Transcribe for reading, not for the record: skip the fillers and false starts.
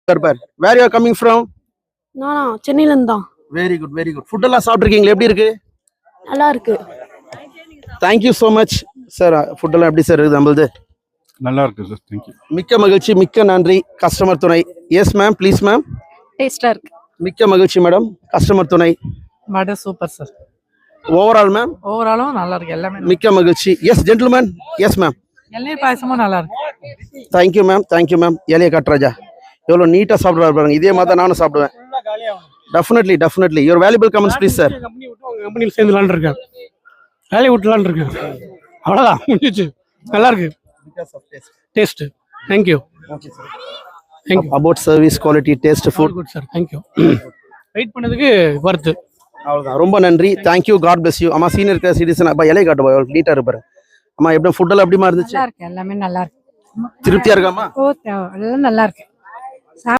Where you are coming from? நானா சென்னையில இருந்து தான். Very good, very good. Food எல்லாம் சாப்பிட்டுருக்கீங்களா? எப்படி இருக்கு? நல்லா இருக்கு. Thank you so much, sir. Food எல்லாம் எப்படி சார் இருக்கு நம்மளுது? நல்லா இருக்கு சார். Thank you. மிக்க மகிழ்ச்சி, மிக்க நன்றி. கஸ்டமர் துணை. Yes ma'am, please ma'am. டேஸ்டா இருக்கு. மிக்க மகிழ்ச்சி மேடம். கஸ்டமர் துணை. வடை சூப்பர் சார். Overall ma'am. ஓவராலும் நல்லா இருக்கு எல்லாமே. மிக்க மகிழ்ச்சி. Yes gentlemen. Yes ma'am. எல்லாம் பாயசமும் நல்லா இருக்கு. Thank you ma'am. Thank you ma'am. ஏலியா கட்ராஜா. எவ்வளோ நீட்டா சாப்பிடுறாரு பாருங்க. இதே மாதிரி தான் நானும் சாப்பிடுவேன். Definitely, definitely. Your valuable comments please sir. கம்பெனியில் சேர்ந்துலான்னு இருக்கேன். வேலையை விட்டுலான்னு இருக்கேன். அவ்வளோதான் முடிஞ்சிச்சு. நல்லா இருக்கு. Taste. Thank you. Thank you. About service, quality, taste, food. Good sir. Thank you. Wait பண்ணதுக்கு வருது. அவ்வளோதான். ரொம்ப நன்றி. தேங்க்யூ. God bless you. அம்மா சீனியர் சிட்டிசன். அப்பா இலையை காட்டுப்பா. எவ்வளோ நீட்டாக இருப்பாரு. அம்மா எப்படி ஃபுட்டெல்லாம் எப்படிமா இருந்துச்சு? நல்லா இருக்கு. எல்லாமே நல்லா இருக்கு. திருப்தியா இருக்காமா? ஓ எல்லாம் நல்லா இருக்கு.